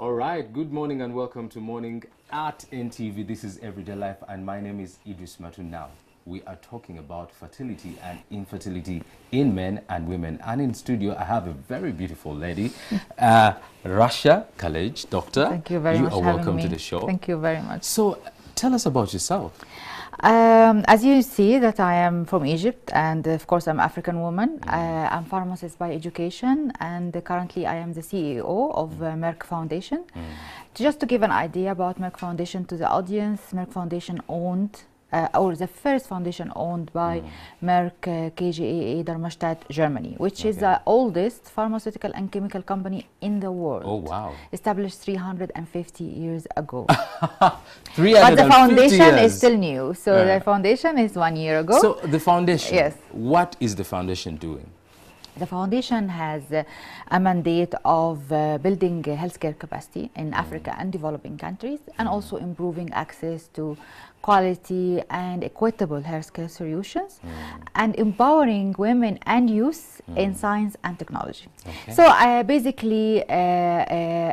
All right, good morning and welcome to Morning at NTV. This is Everyday Life and my name is Idris Matun. Now, we are talking about fertility and infertility in men and women. And in studio, I have a very beautiful lady, Rasha Kelej, doctor. Thank you very much You are for having welcome me. to the show. Thank you very much. So, tell us about yourself. As you see that I am from Egypt and of course I'm African woman. I'm pharmacist by education and currently I am the CEO of Merck Foundation. Just to give an idea about Merck Foundation to the audience, Merck Foundation owned or the first foundation owned by Merck KGaA Darmstadt, Germany, which is the oldest pharmaceutical and chemical company in the world. Oh, wow. Established 350 years ago. 350 But the foundation years. is still new. So the foundation is 1 year ago. So, the foundation, Yes. What is the foundation doing? The foundation has a mandate of building healthcare capacity in Africa and developing countries and also improving access to quality and equitable healthcare solutions and empowering women and youth in science and technology. Okay. So basically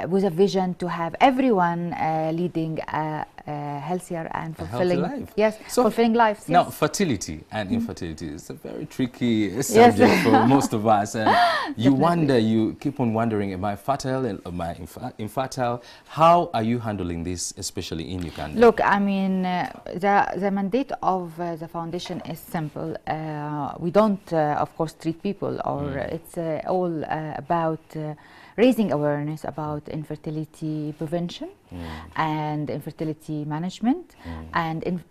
with a vision to have everyone leading a healthier and fulfilling life. Yes, So, fulfilling lives. Now, Yes. fertility and infertility is a very tricky subject for most of us. And you wonder, you keep on wondering, am I fertile and am I infertile? How are you handling this, especially in Uganda? Look, I mean, the mandate of the foundation is simple. We don't, of course, treat people, or it's all about raising awareness about infertility prevention and infertility management and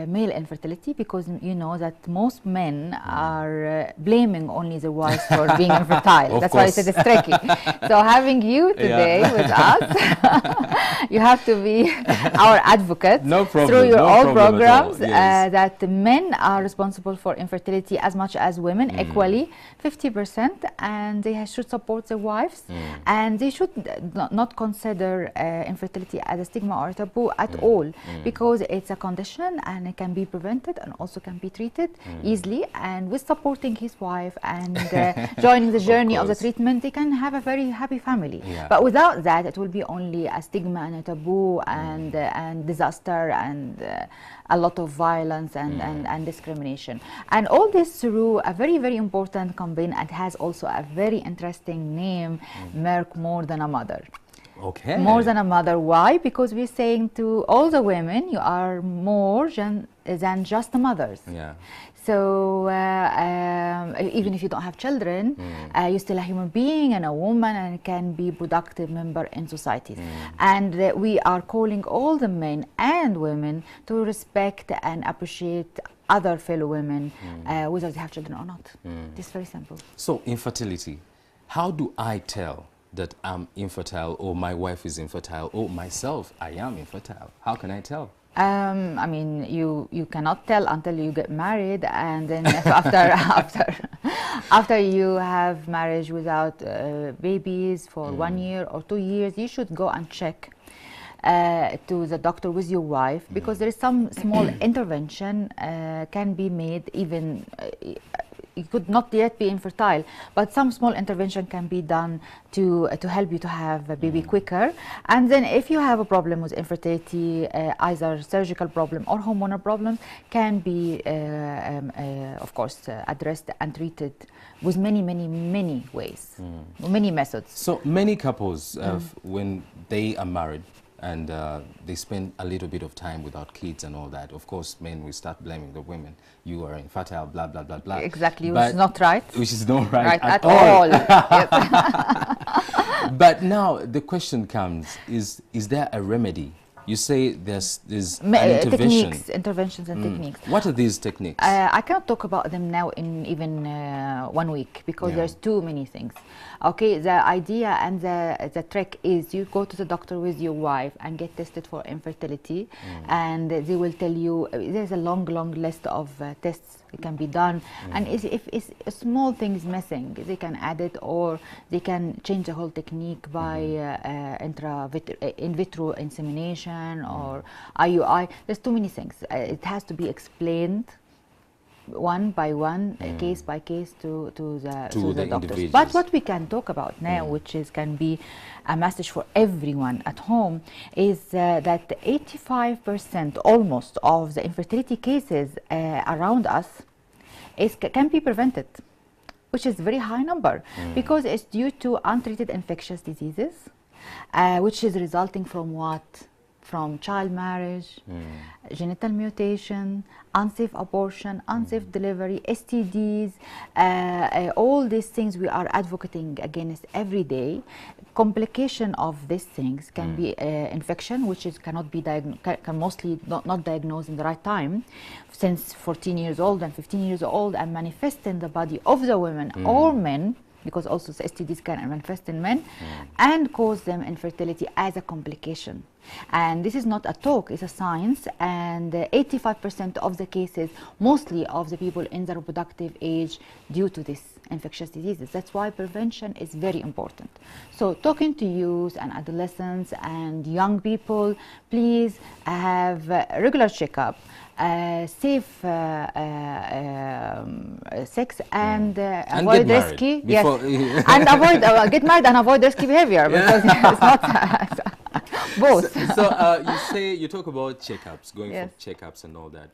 male infertility, because you know that most men are blaming only the wives for being infertile. That's why I said it's tricky. So having you today with us, you have to be our advocate through your own programs that men are responsible for infertility as much as women, equally 50%, and they should support their wives. And they should not consider infertility as a stigma or a taboo at all, because it's a condition and it can be prevented and also can be treated easily. And with supporting his wife and joining the journey of the treatment, they can have a very happy family. But without that, it will be only a stigma and a taboo and disaster and a lot of violence and discrimination. And all this through a very, very important campaign, and has also a very interesting name, Merck More Than a Mother. Okay. More than a mother. Why? Because we're saying to all the women, you are more than just mothers. Yeah. So even if you don't have children, you're still a human being and a woman, and can be a productive member in society. And we are calling all the men and women to respect and appreciate other fellow women, whether they have children or not. It's very simple. So, infertility. How do I tell that I'm infertile, or my wife is infertile, or myself, I am infertile? How can I tell? I mean, you cannot tell until you get married, and then after you have marriage without babies for 1 year or 2 years, you should go and check to the doctor with your wife, because there is some small intervention can be made. Even you could not yet be infertile, but some small intervention can be done to help you to have a baby quicker. And then if you have a problem with infertility, either surgical problem or hormonal problems, can be of course addressed and treated with many ways, many methods. So many couples, when they are married and they spend a little bit of time without kids and all that, of course, men will start blaming the women. You are infertile, blah, blah, blah, blah. Exactly, which is not right. Which is not right at all. But now the question comes, is there a remedy? You say there's an intervention. Interventions and techniques. What are these techniques? I cannot talk about them now in even 1 week, because there's too many things. Okay, the idea and the trick is you go to the doctor with your wife and get tested for infertility, and they will tell you there's a long list of tests that can be done, and if a small thing is missing, they can add it, or they can change the whole technique by in vitro insemination or IUI. There's too many things. It has to be explained one by one, case by case to the doctors. individuals. But what we can talk about now, which is can be a message for everyone at home, is that 85% almost of the infertility cases around us can be prevented, which is a very high number, because it's due to untreated infectious diseases, which is resulting from what? From child marriage, genital mutation, unsafe abortion, unsafe delivery, STDs, all these things we are advocating against every day. Complication of these things can be infection, which is cannot be can mostly not diagnosed in the right time, since 14 years old and 15 years old, and manifest in the body of the women or men, because also the STDs can manifest in men, and cause them infertility as a complication. And this is not a talk, it's a science, and 85% of the cases, mostly of the people in the reproductive age, due to this infectious diseases. That's why prevention is very important. So talking to youth and adolescents and young people, please have a regular checkup, safe sex, and avoid risky, and avoid get married and avoid risky behavior, because it's not both. So you talk about checkups, going for checkups and all that.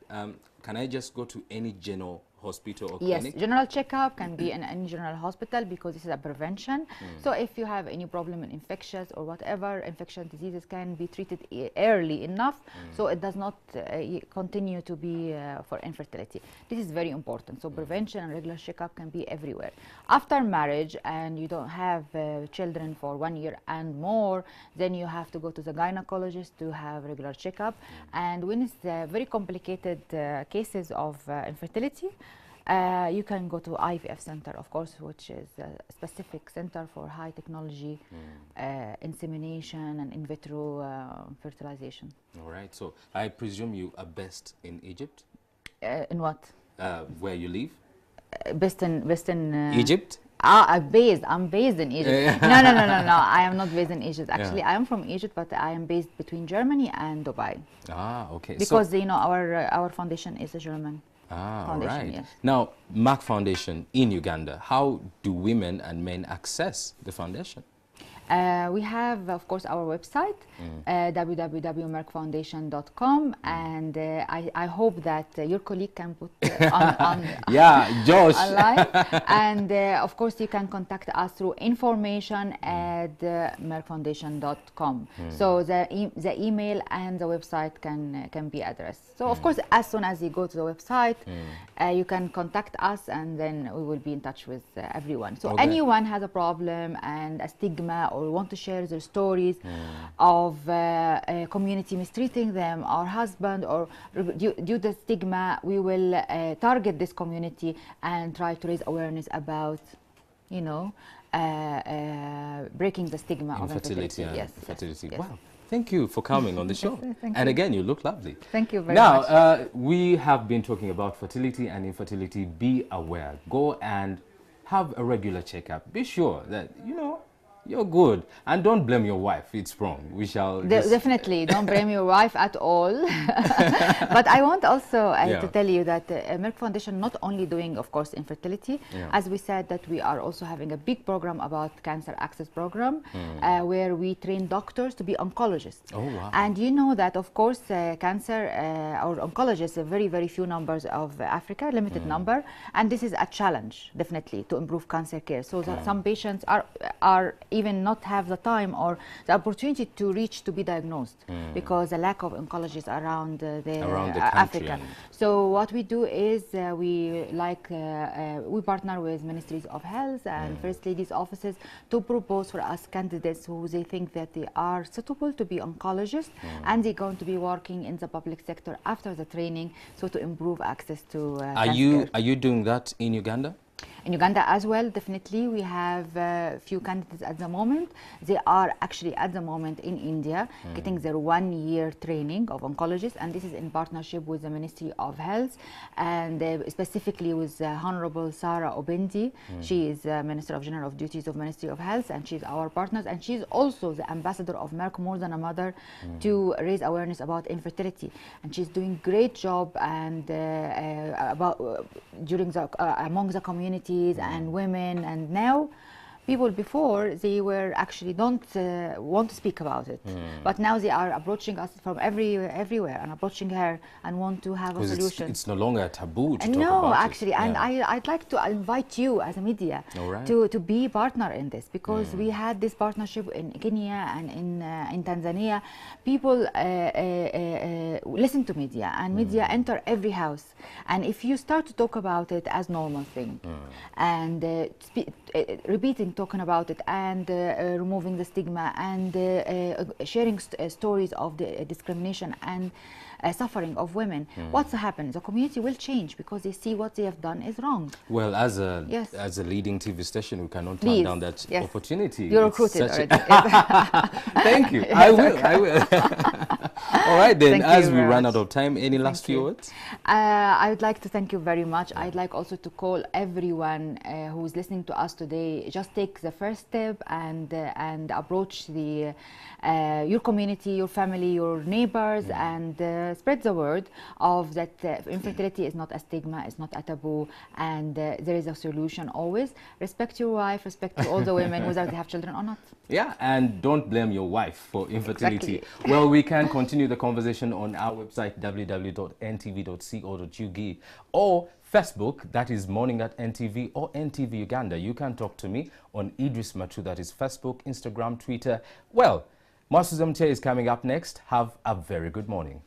Can I just go to any general hospital or clinic? Yes, general checkup can be in any general hospital, because this is a prevention. So if you have any problem in infectious or whatever, infectious diseases can be treated early enough, so it does not continue to be for infertility. This is very important. So prevention and regular checkup can be everywhere. After marriage and you don't have children for 1 year and more, then you have to go to the gynecologist to have regular checkup. And when it's very complicated cases of infertility, you can go to IVF center, of course, which is a specific center for high technology insemination and in vitro fertilization. All right. So I presume you are based in Egypt? In what? Where you live? Based in Egypt? I'm based in Egypt. No. I am not based in Egypt. Actually, I am from Egypt, but I am based between Germany and Dubai. Ah, okay. Because you know our foundation is a German. All right. Yes. Now, Merck Foundation in Uganda, how do women and men access the foundation? We have, of course, our website, www.merckfoundation.com, and I hope that your colleague can put on Josh. online. And of course, you can contact us through information@merckfoundation.com. So the email and the website can be addressed. So of course, as soon as you go to the website, you can contact us, and then we will be in touch with everyone. So anyone has a problem and a stigma, or want to share their stories of community mistreating them, or husband, or due to the stigma, we will target this community and try to raise awareness about, you know, breaking the stigma of infertility. Yes, infertility. Yes. Wow. Thank you for coming on the show. And again, you look lovely. Thank you very much. Now, we have been talking about fertility and infertility. Be aware. Go and have a regular checkup. Be sure that, you know, you're good, and don't blame your wife. It's wrong. We shall definitely don't blame your wife at all. But I want also to tell you that Merck Foundation not only doing, of course, infertility, as we said, that we are also having a big program about cancer access program, where we train doctors to be oncologists. Oh wow! And you know that, of course, cancer or oncologists, very few numbers of Africa, limited number, and this is a challenge definitely to improve cancer care. So that some patients are even not have the time or the opportunity to reach to be diagnosed, because the lack of oncologists around the Africa. So what we do is we partner with ministries of health and first ladies' offices to propose for us candidates who they think that they are suitable to be oncologists, and they're going to be working in the public sector after the training, so to improve access to Are you doing that in Uganda? In Uganda as well, definitely, we have a few candidates at the moment. They are actually at the moment in India getting their 1-year training of oncologists, and this is in partnership with the Ministry of Health, and specifically with Honorable Sarah Obendi. She is Minister of General Duties of Ministry of Health, and she's our partner, and she's also the ambassador of Merck More Than a Mother to raise awareness about infertility, and she's doing great job and during the among the communities and women. And now people before, they were actually don't want to speak about it, but now they are approaching us from everywhere and approaching her and want to have a solution. It's no longer a taboo to talk no, about actually, it. and I'd like to invite you as a media to be partner in this, because we had this partnership in Kenya and in Tanzania. People listen to media, and media enter every house, and if you start to talk about it as normal thing and repeating talking about it and removing the stigma and sharing stories of the discrimination and suffering of women, what's happened? The community will change because they see what they have done is wrong. Well, as a leading TV station, we cannot turn down that opportunity. You're recruited already. Thank you. I will. All right, then, as we run out of time, any last few words? I would like to thank you very much. I'd like also to call everyone who is listening to us today, just take the first step and approach your community, your family, your neighbors, and spread the word of that infertility is not a stigma, it's not a taboo, and there is a solution always. Respect your wife, respect all the women, whether they have children or not. Yeah, and don't blame your wife for infertility. Well, we can continue the conversation on our website, www.ntv.co.ug, or Facebook, that is Morning at NTV, or NTV Uganda. You can talk to me on Idris Matu, that is Facebook, Instagram, Twitter. Well, Masuzamte is coming up next. Have a very good morning.